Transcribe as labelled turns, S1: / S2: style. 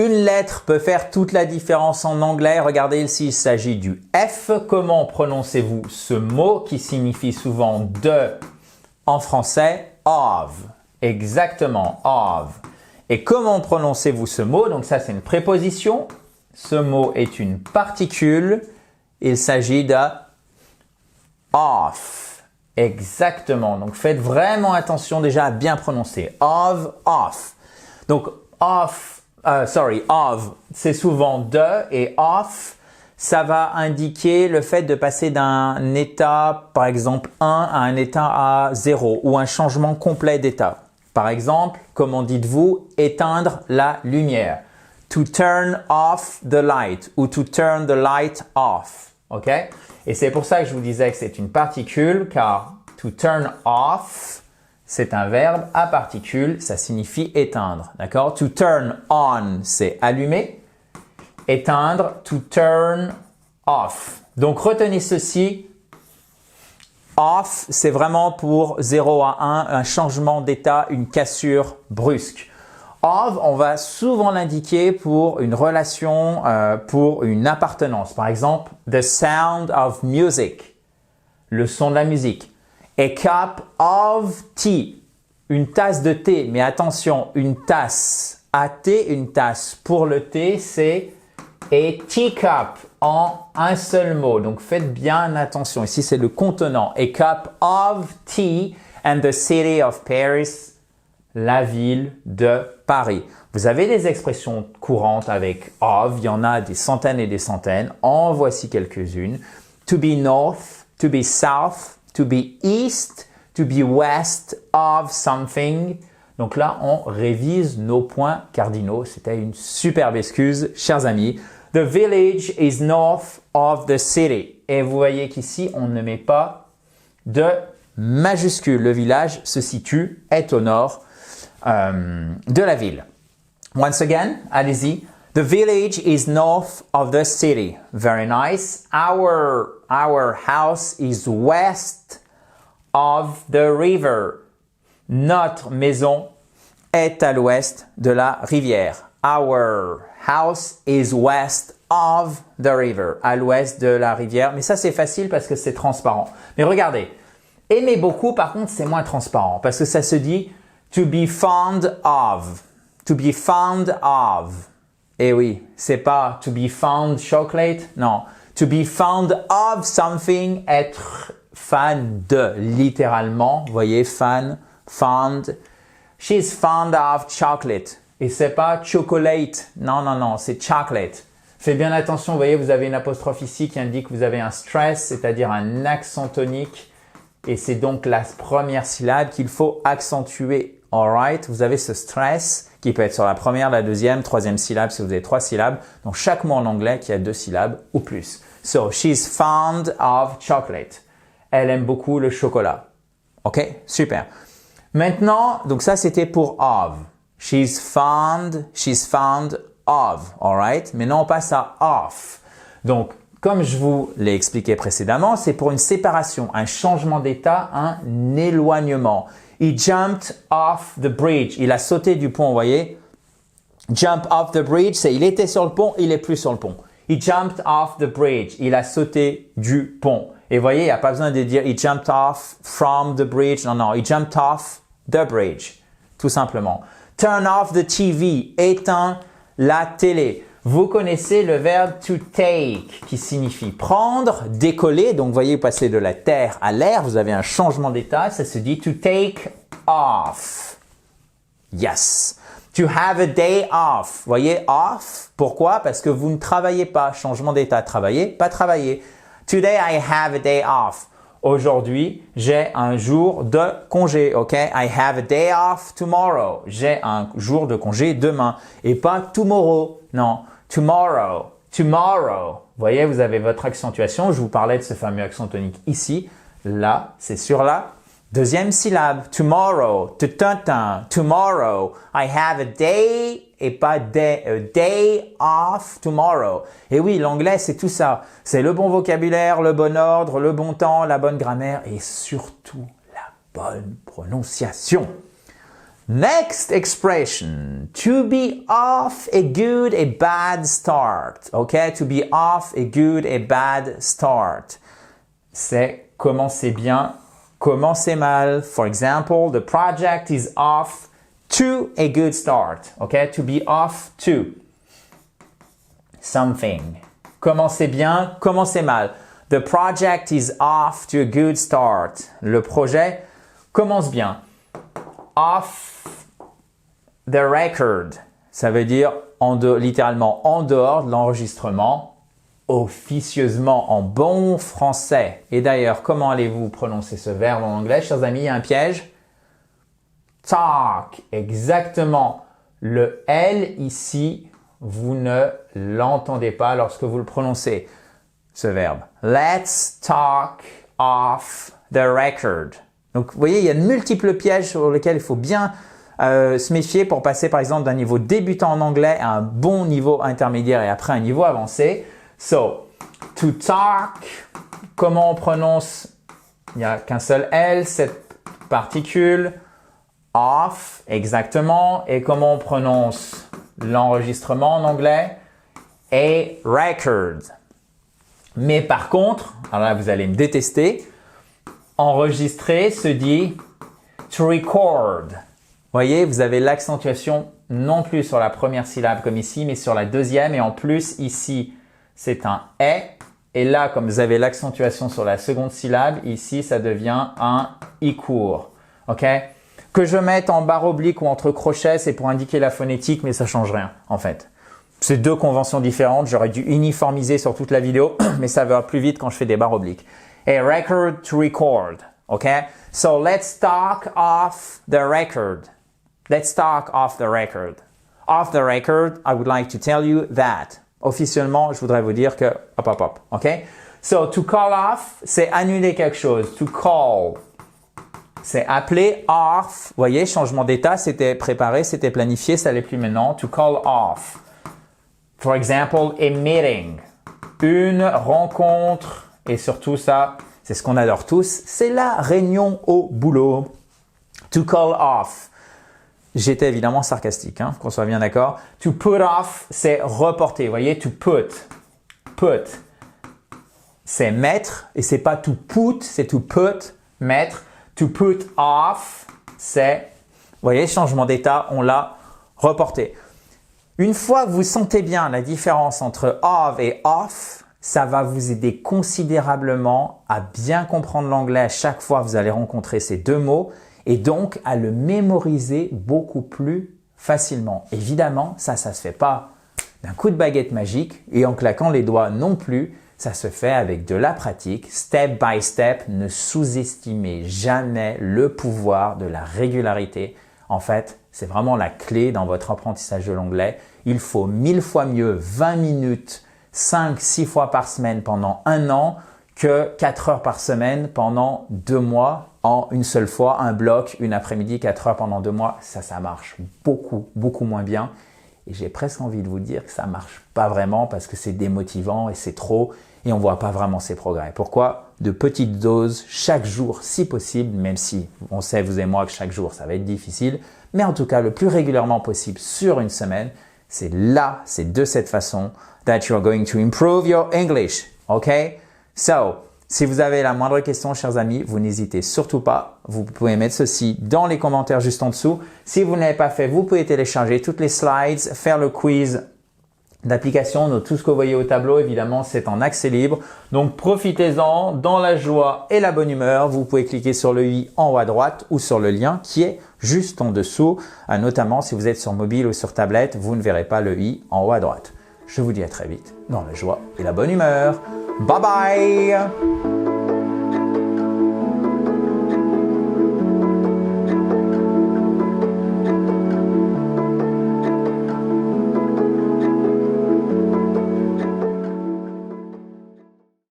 S1: Une lettre peut faire toute la différence en anglais. Regardez ici, il s'agit du F. Comment prononcez-vous ce mot qui signifie souvent de en français? Of. Exactement, of. Et comment prononcez-vous ce mot? Donc ça, c'est une préposition. Ce mot est une particule. Il s'agit de of. Exactement. Donc faites vraiment attention déjà à bien prononcer. Of, off. Donc of, c'est souvent de et off, ça va indiquer le fait de passer d'un état, par exemple 1 à un état à 0 ou un changement complet d'état. Par exemple, comment dites-vous éteindre la lumière? To turn off the light ou to turn the light off. Ok? Et c'est pour ça que je vous disais que c'est une particule car to turn off, c'est un verbe à particule, ça signifie éteindre. D'accord? To turn on, c'est allumer. Éteindre, to turn off. Donc retenez ceci. Off, c'est vraiment pour 0 à 1, un changement d'état, une cassure brusque. Of, on va souvent l'indiquer pour une relation, pour une appartenance. Par exemple, the sound of music, le son de la musique. A cup of tea, une tasse de thé. Mais attention, une tasse à thé, une tasse pour le thé, c'est a teacup en un seul mot. Donc faites bien attention. Ici, c'est le contenant. A cup of tea and the city of Paris, la ville de Paris. Vous avez des expressions courantes avec of. Il y en a des centaines et des centaines. En voici quelques-unes. To be north, to be south, to be east, to be west of something. Donc là, on révise nos points cardinaux. C'était une superbe excuse, chers amis. The village is north of the city. Et vous voyez qu'ici, on ne met pas de majuscule. Le village se situe, est au nord de la ville. Once again, allez-y. The village is north of the city. Very nice. Our house is west of the river. Notre maison est à l'ouest de la rivière. Our house is west of the river. À l'ouest de la rivière. Mais ça, c'est facile parce que c'est transparent. Mais regardez. Aimer beaucoup, par contre, c'est moins transparent parce que ça se dit to be fond of. To be fond of. Eh oui, c'est pas to be fond chocolate, non. To be fond of something, être fan de, littéralement. Vous voyez, fan, fond. She's fond of chocolate. Et c'est pas chocolate, non, non, non, c'est chocolate. Faites bien attention, vous voyez, vous avez une apostrophe ici qui indique que vous avez un stress, c'est-à-dire un accent tonique. Et c'est donc la première syllabe qu'il faut accentuer. Alright, vous avez ce stress qui peut être sur la première, la deuxième, troisième syllabe si vous avez 3 syllabes. Donc chaque mot en anglais qui a 2 syllabes ou plus. So, she's fond of chocolate. Elle aime beaucoup le chocolat. Ok, super. Maintenant, donc ça c'était pour of. She's fond of. Alright, maintenant on passe à off. Donc, comme je vous l'ai expliqué précédemment, c'est pour une séparation, un changement d'état, un éloignement. He jumped off the bridge. Il a sauté du pont, vous voyez. Jump off the bridge, c'est il était sur le pont, il est plus sur le pont. He jumped off the bridge. Il a sauté du pont. Et vous voyez, il n'y a pas besoin de dire he jumped off from the bridge. Non, non, he jumped off the bridge. Tout simplement. Turn off the TV. Éteins la télé. Vous connaissez le verbe to take qui signifie prendre, décoller. Donc, vous voyez, passer de la terre à l'air. Vous avez un changement d'état. Ça se dit to take off. Yes. To have a day off. Vous voyez, off. Pourquoi? Parce que vous ne travaillez pas. Changement d'état. Travailler, pas travailler. Today, I have a day off. Aujourd'hui, j'ai un jour de congé, ok? I have a day off tomorrow. J'ai un jour de congé demain. Et pas tomorrow. Non, tomorrow. Tomorrow. Vous voyez, vous avez votre accentuation. Je vous parlais de ce fameux accent tonique ici. Là, c'est sur la deuxième syllabe. Tomorrow. Tomorrow. I have a day et pas day. A day off tomorrow. Et oui, l'anglais, c'est tout ça. C'est le bon vocabulaire, le bon ordre, le bon temps, la bonne grammaire et surtout la bonne prononciation. Next expression, to be off a good, a bad start. Okay, to be off a good, a bad start. C'est commencer bien, commencer mal. For example, the project is off to a good start. Okay, to be off to something. Commencer bien, commencer mal. The project is off to a good start. Le projet commence bien. Off the record, ça veut dire littéralement en dehors de l'enregistrement, officieusement en bon français. Et d'ailleurs, comment allez-vous prononcer ce verbe en anglais, chers amis? Il y a un piège. Talk, exactement. Le L ici, vous ne l'entendez pas lorsque vous le prononcez, ce verbe. Let's talk off the record. Donc, vous voyez, il y a de multiples pièges sur lesquels il faut bien se méfier pour passer, par exemple, d'un niveau débutant en anglais à un bon niveau intermédiaire et après un niveau avancé. So, to talk, comment on prononce? Il n'y a qu'un seul L, cette particule. Off, exactement. Et comment on prononce l'enregistrement en anglais? A record. Mais par contre, alors là, vous allez me détester, enregistrer se dit to record. Vous voyez, vous avez l'accentuation non plus sur la première syllabe comme ici, mais sur la deuxième. Et en plus, ici, c'est un « est ». Et là, comme vous avez l'accentuation sur la seconde syllabe, ici, ça devient un « i » court. OK? Que je mette en barre oblique ou entre crochets, c'est pour indiquer la phonétique, mais ça change rien, en fait. C'est deux conventions différentes. J'aurais dû uniformiser sur toute la vidéo, mais ça va plus vite quand je fais des barres obliques. A record to record. OK? So, let's talk off the record. Let's talk off the record. Off the record, I would like to tell you that. Officiellement, je voudrais vous dire que hop. OK? So, to call off, c'est annuler quelque chose. To call, c'est appeler. Off, vous voyez, changement d'état, c'était préparé, c'était planifié, ça l'est plus maintenant. To call off. For example, a meeting. Une rencontre. Et surtout ça, c'est ce qu'on adore tous, c'est la réunion au boulot. To call off. J'étais évidemment sarcastique, hein, qu'on soit bien d'accord. To put off, c'est reporter. Vous voyez, to put. Put, c'est mettre. Et c'est pas to put, c'est to put, mettre. To put off, c'est, vous voyez, changement d'état, on l'a reporté. Une fois que vous sentez bien la différence entre of et off, ça va vous aider considérablement à bien comprendre l'anglais à chaque fois que vous allez rencontrer ces deux mots et donc à le mémoriser beaucoup plus facilement. Évidemment, ça se fait pas d'un coup de baguette magique et en claquant les doigts non plus. Ça se fait avec de la pratique, step by step. Ne sous-estimez jamais le pouvoir de la régularité. En fait, c'est vraiment la clé dans votre apprentissage de l'anglais. Il faut 1000 fois mieux 20 minutes, 5-6 fois par semaine pendant un an que 4 heures par semaine pendant 2 mois en une seule fois, un bloc, une après-midi, 4 heures pendant 2 mois. Ça marche beaucoup moins bien. Et j'ai presque envie de vous dire que ça marche pas vraiment parce que c'est démotivant et c'est trop et on voit pas vraiment ses progrès. Pourquoi? De petites doses chaque jour si possible, même si on sait, vous et moi, que chaque jour ça va être difficile, mais en tout cas le plus régulièrement possible sur une semaine. C'est de cette façon that you are going to improve your English. OK? So, si vous avez la moindre question, chers amis, vous n'hésitez surtout pas. Vous pouvez mettre ceci dans les commentaires juste en dessous. Si vous ne l'avez pas fait, vous pouvez télécharger toutes les slides, faire le quiz d'application. Donc, tout ce que vous voyez au tableau, évidemment, c'est en accès libre. Donc, profitez-en dans la joie et la bonne humeur. Vous pouvez cliquer sur le i en haut à droite ou sur le lien qui est juste en dessous. Notamment, si vous êtes sur mobile ou sur tablette, vous ne verrez pas le i en haut à droite. Je vous dis à très vite dans la joie et la bonne humeur. Bye bye!